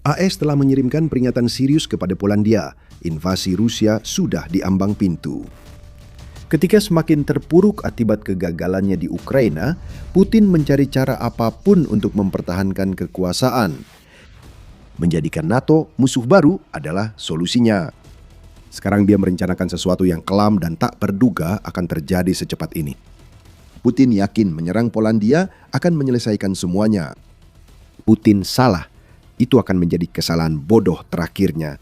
AS telah mengirimkan peringatan serius kepada Polandia. Invasi Rusia sudah di ambang pintu. Ketika semakin terpuruk akibat kegagalannya di Ukraina, Putin mencari cara apapun untuk mempertahankan kekuasaan. Menjadikan NATO musuh baru adalah solusinya. Sekarang dia merencanakan sesuatu yang kelam dan tak terduga akan terjadi secepat ini. Putin yakin menyerang Polandia akan menyelesaikan semuanya. Putin salah. Itu akan menjadi kesalahan bodoh terakhirnya.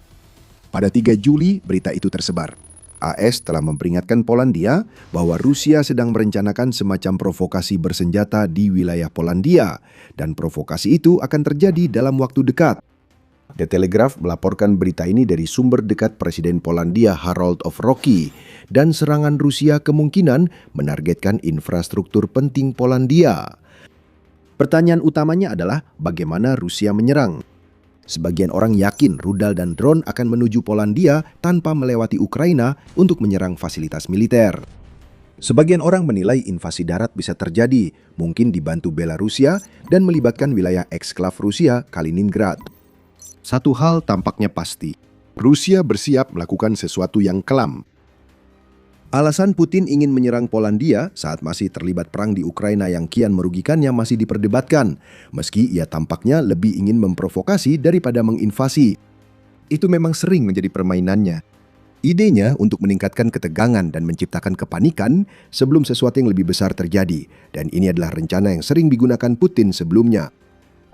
Pada 3 Juli, berita itu tersebar. AS telah memperingatkan Polandia bahwa Rusia sedang merencanakan semacam provokasi bersenjata di wilayah Polandia, dan provokasi itu akan terjadi dalam waktu dekat. The Telegraph melaporkan berita ini dari sumber dekat Presiden Polandia Harold Nawrocki, dan serangan Rusia kemungkinan menargetkan infrastruktur penting Polandia. Pertanyaan utamanya adalah bagaimana Rusia menyerang. Sebagian orang yakin rudal dan drone akan menuju Polandia tanpa melewati Ukraina untuk menyerang fasilitas militer. Sebagian orang menilai invasi darat bisa terjadi, mungkin dibantu Belarusia dan melibatkan wilayah eksklav Rusia, Kaliningrad. Satu hal tampaknya pasti, Rusia bersiap melakukan sesuatu yang kelam. Alasan Putin ingin menyerang Polandia saat masih terlibat perang di Ukraina yang kian merugikannya masih diperdebatkan, meski ia tampaknya lebih ingin memprovokasi daripada menginvasi. Itu memang sering menjadi permainannya. Idenya untuk meningkatkan ketegangan dan menciptakan kepanikan sebelum sesuatu yang lebih besar terjadi, dan ini adalah rencana yang sering digunakan Putin sebelumnya.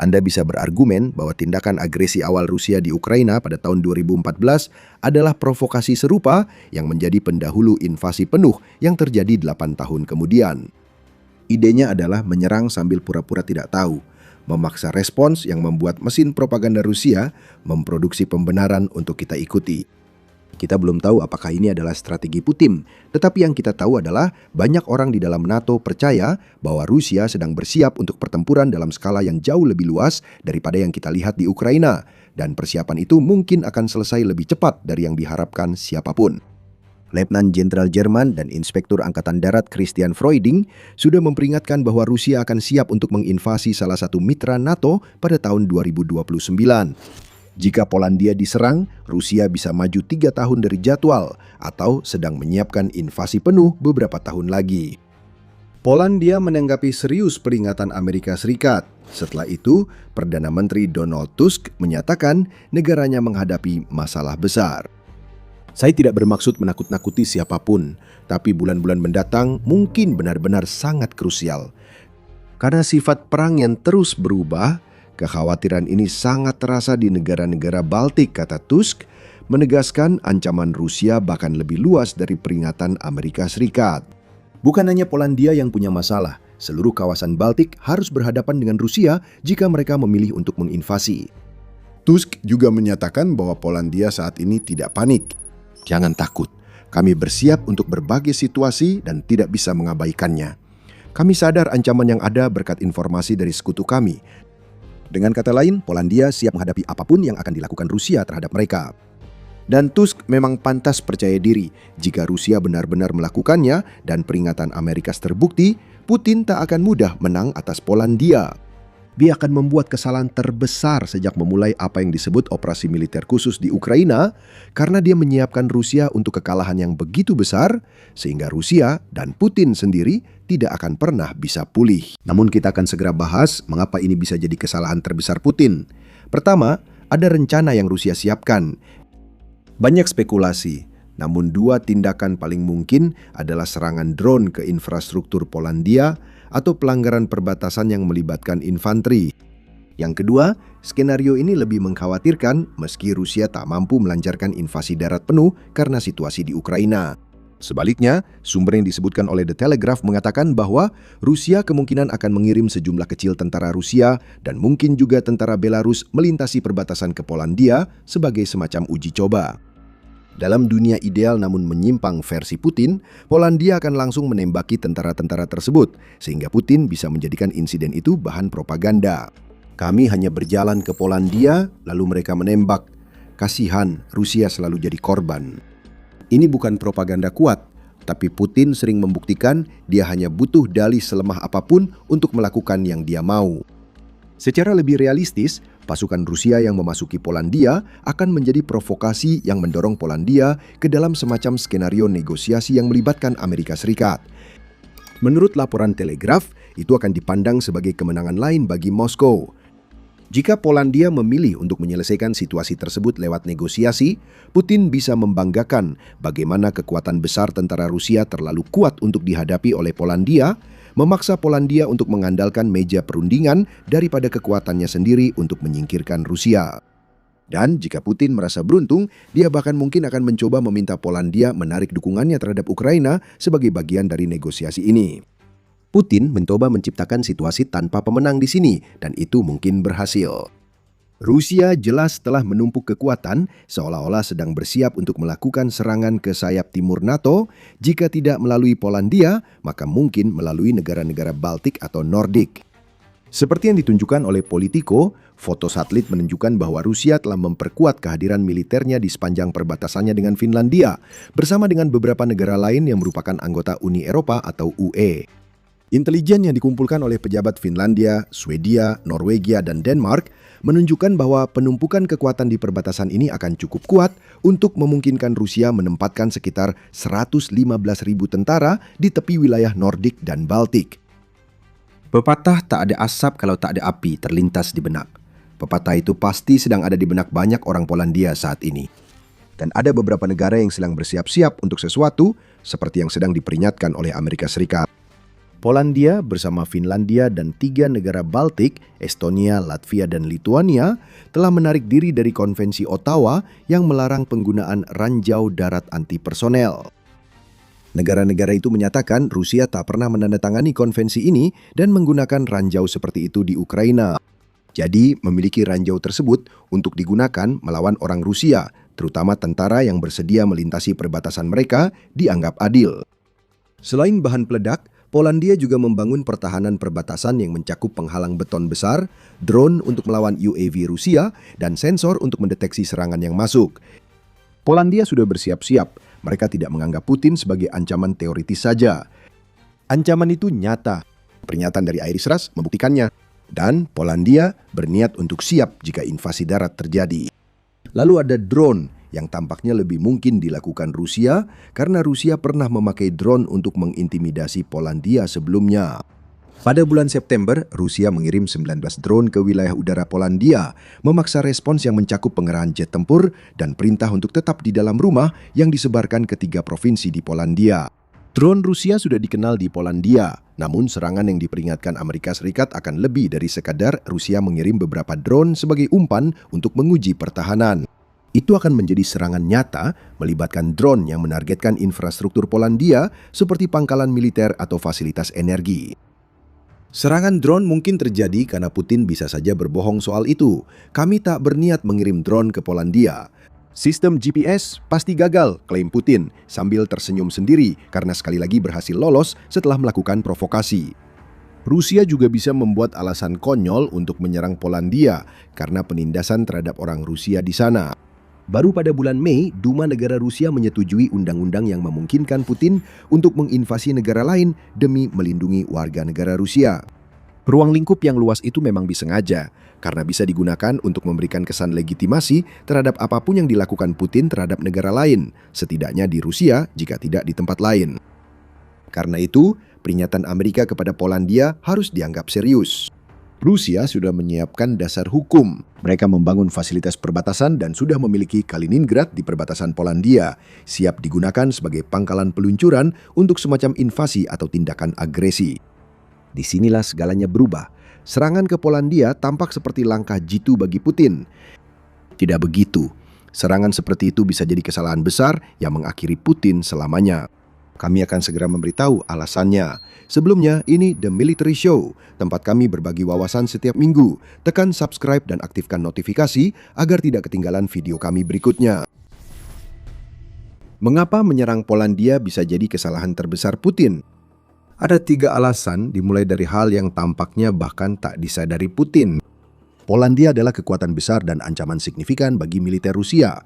Anda bisa berargumen bahwa tindakan agresi awal Rusia di Ukraina pada tahun 2014 adalah provokasi serupa yang menjadi pendahulu invasi penuh yang terjadi 8 tahun kemudian. Idenya adalah menyerang sambil pura-pura tidak tahu, memaksa respons yang membuat mesin propaganda Rusia memproduksi pembenaran untuk kita ikuti. Kita belum tahu apakah ini adalah strategi Putin, tetapi yang kita tahu adalah banyak orang di dalam NATO percaya bahwa Rusia sedang bersiap untuk pertempuran dalam skala yang jauh lebih luas daripada yang kita lihat di Ukraina, dan persiapan itu mungkin akan selesai lebih cepat dari yang diharapkan siapapun. Letnan Jenderal Jerman dan Inspektur Angkatan Darat Christian Freuding sudah memperingatkan bahwa Rusia akan siap untuk menginvasi salah satu mitra NATO pada tahun 2029. Jika Polandia diserang, Rusia bisa maju 3 tahun dari jadwal atau sedang menyiapkan invasi penuh beberapa tahun lagi. Polandia menanggapi serius peringatan Amerika Serikat. Setelah itu, Perdana Menteri Donald Tusk menyatakan negaranya menghadapi masalah besar. Saya tidak bermaksud menakut-nakuti siapapun, tapi bulan-bulan mendatang mungkin benar-benar sangat krusial. Karena sifat perang yang terus berubah, kekhawatiran ini sangat terasa di negara-negara Baltik, kata Tusk, menegaskan ancaman Rusia bahkan lebih luas dari peringatan Amerika Serikat. Bukan hanya Polandia yang punya masalah, seluruh kawasan Baltik harus berhadapan dengan Rusia jika mereka memilih untuk menginvasi. Tusk juga menyatakan bahwa Polandia saat ini tidak panik. Jangan takut, kami bersiap untuk berbagai situasi dan tidak bisa mengabaikannya. Kami sadar ancaman yang ada berkat informasi dari sekutu kami. Dengan kata lain, Polandia siap menghadapi apapun yang akan dilakukan Rusia terhadap mereka. Dan Tusk memang pantas percaya diri jika Rusia benar-benar melakukannya dan peringatan Amerika terbukti, Putin tak akan mudah menang atas Polandia. Dia akan membuat kesalahan terbesar sejak memulai apa yang disebut operasi militer khusus di Ukraina karena dia menyiapkan Rusia untuk kekalahan yang begitu besar sehingga Rusia dan Putin sendiri tidak akan pernah bisa pulih. Namun kita akan segera bahas mengapa ini bisa jadi kesalahan terbesar Putin. Pertama, ada rencana yang Rusia siapkan. Banyak spekulasi, namun 2 tindakan paling mungkin adalah serangan drone ke infrastruktur Polandia atau pelanggaran perbatasan yang melibatkan infanteri. Yang kedua, skenario ini lebih mengkhawatirkan meski Rusia tak mampu melancarkan invasi darat penuh karena situasi di Ukraina. Sebaliknya, sumber yang disebutkan oleh The Telegraph mengatakan bahwa Rusia kemungkinan akan mengirim sejumlah kecil tentara Rusia dan mungkin juga tentara Belarus melintasi perbatasan ke Polandia sebagai semacam uji coba. Dalam dunia ideal namun menyimpang versi Putin, Polandia akan langsung menembaki tentara-tentara tersebut, sehingga Putin bisa menjadikan insiden itu bahan propaganda. Kami hanya berjalan ke Polandia, lalu mereka menembak. Kasihan, Rusia selalu jadi korban. Ini bukan propaganda kuat, tapi Putin sering membuktikan dia hanya butuh dalih selemah apapun untuk melakukan yang dia mau. Secara lebih realistis, Pasukan Rusia yang memasuki Polandia akan menjadi provokasi yang mendorong Polandia ke dalam semacam skenario negosiasi yang melibatkan Amerika Serikat. Menurut laporan Telegraph, itu akan dipandang sebagai kemenangan lain bagi Moskow. Jika Polandia memilih untuk menyelesaikan situasi tersebut lewat negosiasi, Putin bisa membanggakan bagaimana kekuatan besar tentara Rusia terlalu kuat untuk dihadapi oleh Polandia, memaksa Polandia untuk mengandalkan meja perundingan daripada kekuatannya sendiri untuk menyingkirkan Rusia. Dan jika Putin merasa beruntung, dia bahkan mungkin akan mencoba meminta Polandia menarik dukungannya terhadap Ukraina sebagai bagian dari negosiasi ini. Putin mencoba menciptakan situasi tanpa pemenang di sini, dan itu mungkin berhasil. Rusia jelas telah menumpuk kekuatan seolah-olah sedang bersiap untuk melakukan serangan ke sayap timur NATO. Jika tidak melalui Polandia, maka mungkin melalui negara-negara Baltik atau Nordik. Seperti yang ditunjukkan oleh Politico, foto satelit menunjukkan bahwa Rusia telah memperkuat kehadiran militernya di sepanjang perbatasannya dengan Finlandia, bersama dengan beberapa negara lain yang merupakan anggota Uni Eropa atau UE. Intelijen yang dikumpulkan oleh pejabat Finlandia, Swedia, Norwegia, dan Denmark menunjukkan bahwa penumpukan kekuatan di perbatasan ini akan cukup kuat untuk memungkinkan Rusia menempatkan sekitar 115.000 tentara di tepi wilayah Nordik dan Baltik. Pepatah tak ada asap kalau tak ada api terlintas di benak. Pepatah itu pasti sedang ada di benak banyak orang Polandia saat ini. Dan ada beberapa negara yang sedang bersiap-siap untuk sesuatu seperti yang sedang diperingatkan oleh Amerika Serikat. Polandia bersama Finlandia dan 3 negara Baltik, Estonia, Latvia, dan Lituania, telah menarik diri dari Konvensi Ottawa yang melarang penggunaan ranjau darat anti-personel. Negara-negara itu menyatakan Rusia tak pernah menandatangani konvensi ini dan menggunakan ranjau seperti itu di Ukraina. Jadi, memiliki ranjau tersebut untuk digunakan melawan orang Rusia, terutama tentara yang bersedia melintasi perbatasan mereka, dianggap adil. Selain bahan peledak, Polandia juga membangun pertahanan perbatasan yang mencakup penghalang beton besar, drone untuk melawan UAV Rusia, dan sensor untuk mendeteksi serangan yang masuk. Polandia sudah bersiap-siap. Mereka tidak menganggap Putin sebagai ancaman teoritis saja. Ancaman itu nyata. Pernyataan dari Iris Ras membuktikannya. Dan Polandia berniat untuk siap jika invasi darat terjadi. Lalu ada drone yang tampaknya lebih mungkin dilakukan Rusia karena Rusia pernah memakai drone untuk mengintimidasi Polandia sebelumnya. Pada bulan September, Rusia mengirim 19 drone ke wilayah udara Polandia, memaksa respons yang mencakup pengerahan jet tempur dan perintah untuk tetap di dalam rumah yang disebarkan ke 3 provinsi di Polandia. Drone Rusia sudah dikenal di Polandia, namun serangan yang diperingatkan Amerika Serikat akan lebih dari sekadar Rusia mengirim beberapa drone sebagai umpan untuk menguji pertahanan. Itu akan menjadi serangan nyata melibatkan drone yang menargetkan infrastruktur Polandia seperti pangkalan militer atau fasilitas energi. Serangan drone mungkin terjadi karena Putin bisa saja berbohong soal itu. Kami tak berniat mengirim drone ke Polandia. Sistem GPS pasti gagal, klaim Putin sambil tersenyum sendiri karena sekali lagi berhasil lolos setelah melakukan provokasi. Rusia juga bisa membuat alasan konyol untuk menyerang Polandia karena penindasan terhadap orang Rusia di sana. Baru pada bulan Mei, Duma negara Rusia menyetujui undang-undang yang memungkinkan Putin untuk menginvasi negara lain demi melindungi warga negara Rusia. Ruang lingkup yang luas itu memang disengaja, karena bisa digunakan untuk memberikan kesan legitimasi terhadap apapun yang dilakukan Putin terhadap negara lain, setidaknya di Rusia jika tidak di tempat lain. Karena itu, peringatan Amerika kepada Polandia harus dianggap serius. Rusia sudah menyiapkan dasar hukum. Mereka membangun fasilitas perbatasan dan sudah memiliki Kaliningrad di perbatasan Polandia, siap digunakan sebagai pangkalan peluncuran untuk semacam invasi atau tindakan agresi. Disinilah segalanya berubah. Serangan ke Polandia tampak seperti langkah jitu bagi Putin. Tidak begitu. Serangan seperti itu bisa jadi kesalahan besar yang mengakhiri Putin selamanya. Kami akan segera memberitahu alasannya. Sebelumnya, ini The Military Show, tempat kami berbagi wawasan setiap minggu. Tekan subscribe dan aktifkan notifikasi agar tidak ketinggalan video kami berikutnya. Mengapa menyerang Polandia bisa jadi kesalahan terbesar Putin? Ada 3 alasan, dimulai dari hal yang tampaknya bahkan tak disadari Putin. Polandia adalah kekuatan besar dan ancaman signifikan bagi militer Rusia.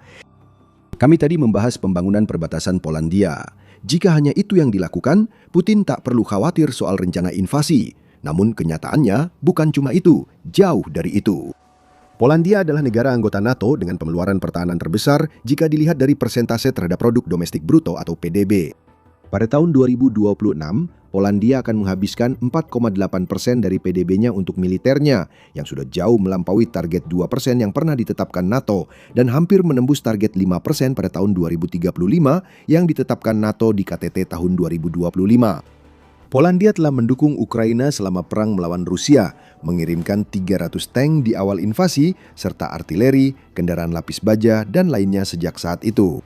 Kami tadi membahas pembangunan perbatasan Polandia. Jika hanya itu yang dilakukan, Putin tak perlu khawatir soal rencana invasi. Namun kenyataannya bukan cuma itu, jauh dari itu. Polandia adalah negara anggota NATO dengan pengeluaran pertahanan terbesar jika dilihat dari persentase terhadap produk domestik bruto atau PDB. Pada tahun 2026, Polandia akan menghabiskan 4,8% dari PDB-nya untuk militernya, yang sudah jauh melampaui target 2% yang pernah ditetapkan NATO dan hampir menembus target 5% pada tahun 2035 yang ditetapkan NATO di KTT tahun 2025. Polandia telah mendukung Ukraina selama perang melawan Rusia, mengirimkan 300 tank di awal invasi, serta artileri, kendaraan lapis baja, dan lainnya sejak saat itu.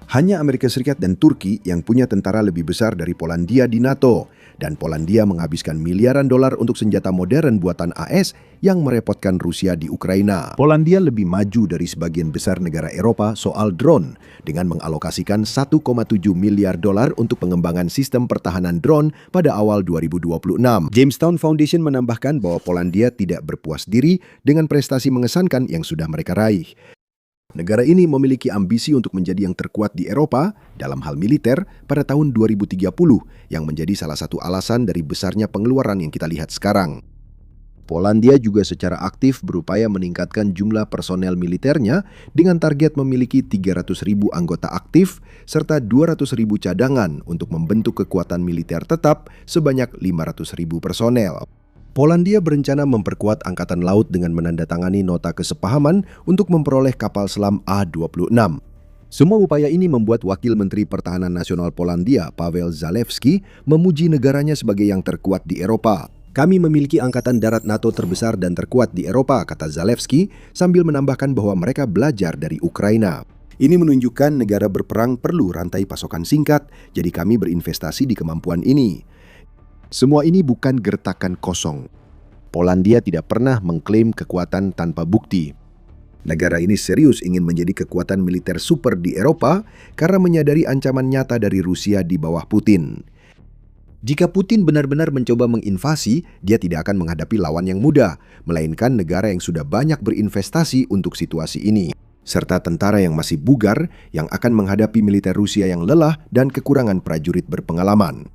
Hanya Amerika Serikat dan Turki yang punya tentara lebih besar dari Polandia di NATO, dan Polandia menghabiskan miliaran dolar untuk senjata modern buatan AS yang merepotkan Rusia di Ukraina. Polandia lebih maju dari sebagian besar negara Eropa soal drone, dengan mengalokasikan 1,7 miliar dolar untuk pengembangan sistem pertahanan drone pada awal 2026. Jamestown Foundation menambahkan bahwa Polandia tidak berpuas diri dengan prestasi mengesankan yang sudah mereka raih. Negara ini memiliki ambisi untuk menjadi yang terkuat di Eropa dalam hal militer pada tahun 2030, yang menjadi salah satu alasan dari besarnya pengeluaran yang kita lihat sekarang. Polandia juga secara aktif berupaya meningkatkan jumlah personel militernya dengan target memiliki 300.000 anggota aktif serta 200.000 cadangan untuk membentuk kekuatan militer tetap sebanyak 500.000 personel. Polandia berencana memperkuat Angkatan Laut dengan menandatangani nota kesepahaman untuk memperoleh kapal selam A-26. Semua upaya ini membuat Wakil Menteri Pertahanan Nasional Polandia, Paweł Zalewski, memuji negaranya sebagai yang terkuat di Eropa. Kami memiliki angkatan darat NATO terbesar dan terkuat di Eropa, kata Zalewski, sambil menambahkan bahwa mereka belajar dari Ukraina. Ini menunjukkan negara berperang perlu rantai pasokan singkat, jadi kami berinvestasi di kemampuan ini. Semua ini bukan gertakan kosong. Polandia tidak pernah mengklaim kekuatan tanpa bukti. Negara ini serius ingin menjadi kekuatan militer super di Eropa karena menyadari ancaman nyata dari Rusia di bawah Putin. Jika Putin benar-benar mencoba menginvasi, dia tidak akan menghadapi lawan yang mudah, melainkan negara yang sudah banyak berinvestasi untuk situasi ini, serta tentara yang masih bugar yang akan menghadapi militer Rusia yang lelah dan kekurangan prajurit berpengalaman.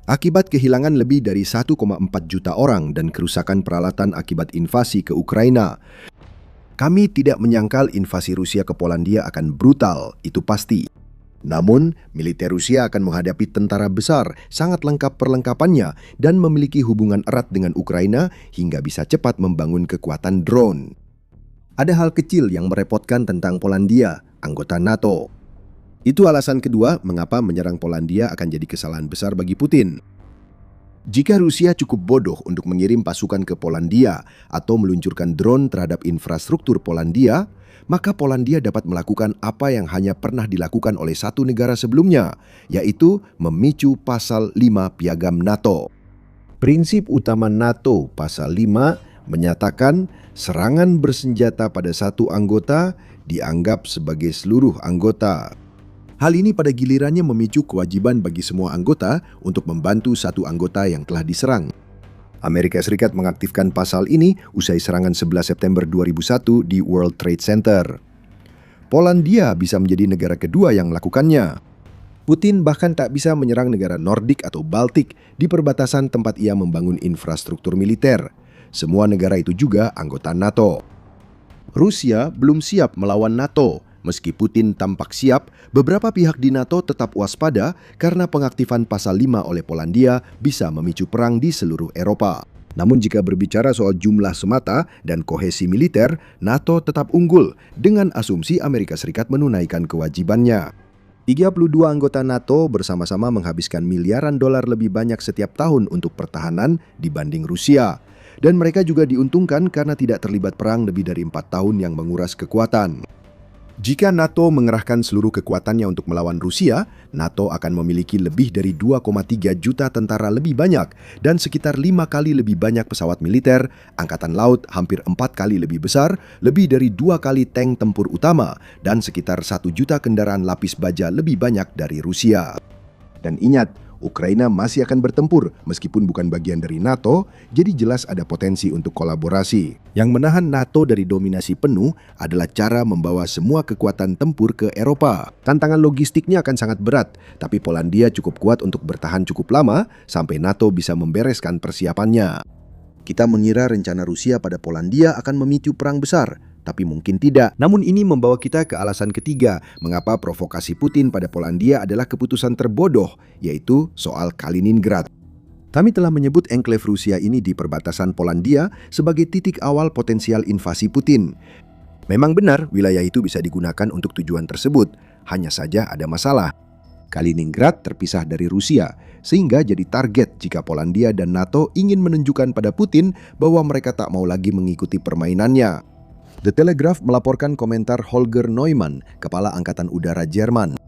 Akibat kehilangan lebih dari 1,4 juta orang dan kerusakan peralatan akibat invasi ke Ukraina, kami tidak menyangkal invasi Rusia ke Polandia akan brutal, itu pasti. Namun, militer Rusia akan menghadapi tentara besar, sangat lengkap perlengkapannya, dan memiliki hubungan erat dengan Ukraina hingga bisa cepat membangun kekuatan drone. Ada hal kecil yang merepotkan tentang Polandia, anggota NATO. Itu alasan kedua mengapa menyerang Polandia akan jadi kesalahan besar bagi Putin. Jika Rusia cukup bodoh untuk mengirim pasukan ke Polandia atau meluncurkan drone terhadap infrastruktur Polandia, maka Polandia dapat melakukan apa yang hanya pernah dilakukan oleh satu negara sebelumnya, yaitu memicu Pasal 5 Piagam NATO. Prinsip utama NATO Pasal 5 menyatakan serangan bersenjata pada satu anggota dianggap sebagai seluruh anggota. Hal ini pada gilirannya memicu kewajiban bagi semua anggota untuk membantu satu anggota yang telah diserang. Amerika Serikat mengaktifkan pasal ini usai serangan 11 September 2001 di World Trade Center. Polandia bisa menjadi negara kedua yang melakukannya. Putin bahkan tak bisa menyerang negara Nordik atau Baltik di perbatasan tempat ia membangun infrastruktur militer. Semua negara itu juga anggota NATO. Rusia belum siap melawan NATO. Meski Putin tampak siap, beberapa pihak di NATO tetap waspada karena pengaktifan Pasal 5 oleh Polandia bisa memicu perang di seluruh Eropa. Namun jika berbicara soal jumlah semata dan kohesi militer, NATO tetap unggul dengan asumsi Amerika Serikat menunaikan kewajibannya. 32 anggota NATO bersama-sama menghabiskan miliaran dolar lebih banyak setiap tahun untuk pertahanan dibanding Rusia. Dan mereka juga diuntungkan karena tidak terlibat perang lebih dari 4 tahun yang menguras kekuatan. Jika NATO mengerahkan seluruh kekuatannya untuk melawan Rusia, NATO akan memiliki lebih dari 2,3 juta tentara lebih banyak dan sekitar 5 kali lebih banyak pesawat militer, angkatan laut hampir 4 kali lebih besar, lebih dari 2 kali tank tempur utama, dan sekitar 1 juta kendaraan lapis baja lebih banyak dari Rusia. Dan ingat, Ukraina masih akan bertempur meskipun bukan bagian dari NATO, jadi jelas ada potensi untuk kolaborasi. Yang menahan NATO dari dominasi penuh adalah cara membawa semua kekuatan tempur ke Eropa. Tantangan logistiknya akan sangat berat, tapi Polandia cukup kuat untuk bertahan cukup lama sampai NATO bisa membereskan persiapannya. Kita mengira rencana Rusia pada Polandia akan memicu perang besar, tapi mungkin tidak. Namun ini membawa kita ke alasan ketiga, mengapa provokasi Putin pada Polandia adalah keputusan terbodoh, yaitu soal Kaliningrad. Kami telah menyebut enklave Rusia ini di perbatasan Polandia sebagai titik awal potensial invasi Putin. Memang benar, wilayah itu bisa digunakan untuk tujuan tersebut, hanya saja ada masalah. Kaliningrad terpisah dari Rusia, sehingga jadi target jika Polandia dan NATO ingin menunjukkan pada Putin bahwa mereka tak mau lagi mengikuti permainannya. The Telegraph melaporkan komentar Holger Neumann, Kepala Angkatan Udara Jerman.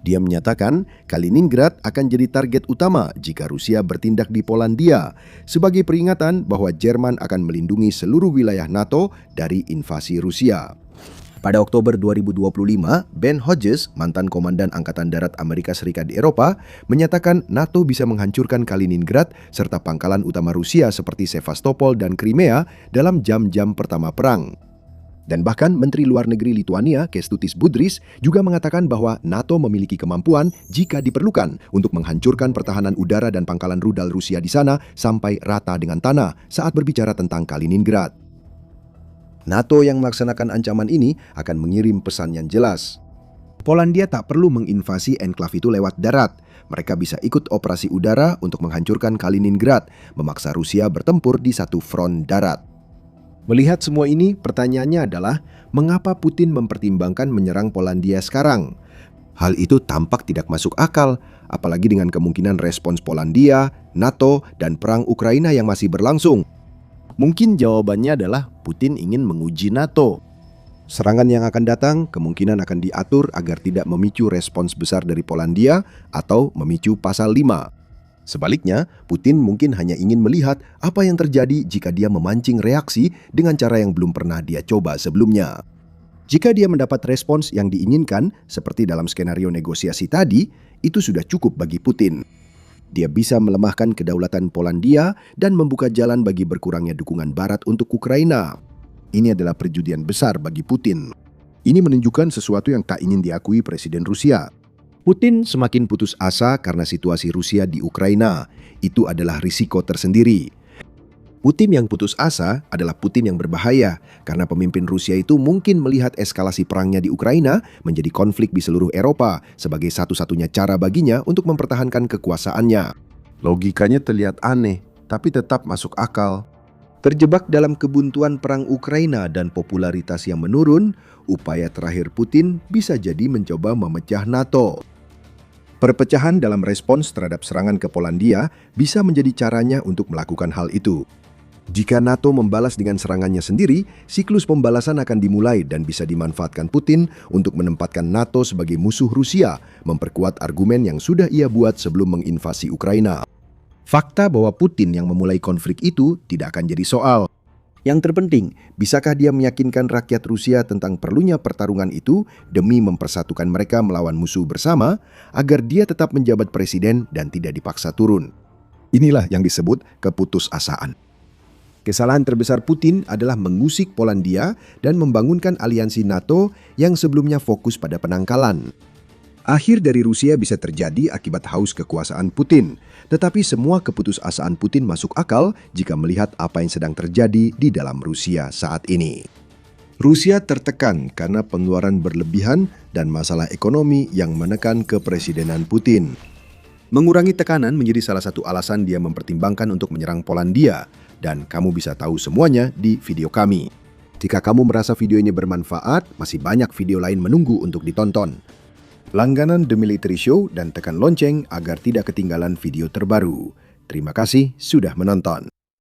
Dia menyatakan Kaliningrad akan jadi target utama jika Rusia bertindak di Polandia, sebagai peringatan bahwa Jerman akan melindungi seluruh wilayah NATO dari invasi Rusia. Pada Oktober 2025, Ben Hodges, mantan komandan Angkatan Darat Amerika Serikat di Eropa, menyatakan NATO bisa menghancurkan Kaliningrad serta pangkalan utama Rusia seperti Sevastopol dan Crimea dalam jam-jam pertama perang. Dan bahkan Menteri Luar Negeri Lituania, Kęstutis Budrys, juga mengatakan bahwa NATO memiliki kemampuan jika diperlukan untuk menghancurkan pertahanan udara dan pangkalan rudal Rusia di sana sampai rata dengan tanah saat berbicara tentang Kaliningrad. NATO yang melaksanakan ancaman ini akan mengirim pesan yang jelas. Polandia tak perlu menginvasi enklave itu lewat darat. Mereka bisa ikut operasi udara untuk menghancurkan Kaliningrad, memaksa Rusia bertempur di satu front darat. Melihat semua ini, pertanyaannya adalah mengapa Putin mempertimbangkan menyerang Polandia sekarang? Hal itu tampak tidak masuk akal, apalagi dengan kemungkinan respons Polandia, NATO, dan perang Ukraina yang masih berlangsung. Mungkin jawabannya adalah Putin ingin menguji NATO. Serangan yang akan datang kemungkinan akan diatur agar tidak memicu respons besar dari Polandia atau memicu pasal 5. Sebaliknya, Putin mungkin hanya ingin melihat apa yang terjadi jika dia memancing reaksi dengan cara yang belum pernah dia coba sebelumnya. Jika dia mendapat respons yang diinginkan, seperti dalam skenario negosiasi tadi, itu sudah cukup bagi Putin. Dia bisa melemahkan kedaulatan Polandia dan membuka jalan bagi berkurangnya dukungan Barat untuk Ukraina. Ini adalah perjudian besar bagi Putin. Ini menunjukkan sesuatu yang tak ingin diakui Presiden Rusia. Putin semakin putus asa karena situasi Rusia di Ukraina. Itu adalah risiko tersendiri. Putin yang putus asa adalah Putin yang berbahaya karena pemimpin Rusia itu mungkin melihat eskalasi perangnya di Ukraina menjadi konflik di seluruh Eropa sebagai satu-satunya cara baginya untuk mempertahankan kekuasaannya. Logikanya terlihat aneh, tapi tetap masuk akal. Terjebak dalam kebuntuan perang Ukraina dan popularitas yang menurun, upaya terakhir Putin bisa jadi mencoba memecah NATO. Perpecahan dalam respons terhadap serangan ke Polandia bisa menjadi caranya untuk melakukan hal itu. Jika NATO membalas dengan serangannya sendiri, siklus pembalasan akan dimulai dan bisa dimanfaatkan Putin untuk menempatkan NATO sebagai musuh Rusia, memperkuat argumen yang sudah ia buat sebelum menginvasi Ukraina. Fakta bahwa Putin yang memulai konflik itu tidak akan jadi soal. Yang terpenting, bisakah dia meyakinkan rakyat Rusia tentang perlunya pertarungan itu demi mempersatukan mereka melawan musuh bersama agar dia tetap menjabat presiden dan tidak dipaksa turun? Inilah yang disebut keputusasaan. Kesalahan terbesar Putin adalah mengusik Polandia dan membangunkan aliansi NATO yang sebelumnya fokus pada penangkalan. Akhir dari Rusia bisa terjadi akibat haus kekuasaan Putin, tetapi semua keputusasaan Putin masuk akal jika melihat apa yang sedang terjadi di dalam Rusia saat ini. Rusia tertekan karena pengeluaran berlebihan dan masalah ekonomi yang menekan kepresidenan Putin. Mengurangi tekanan menjadi salah satu alasan dia mempertimbangkan untuk menyerang Polandia, dan kamu bisa tahu semuanya di video kami. Jika kamu merasa video ini bermanfaat, masih banyak video lain menunggu untuk ditonton. Langganan The Military Show dan tekan lonceng agar tidak ketinggalan video terbaru. Terima kasih sudah menonton.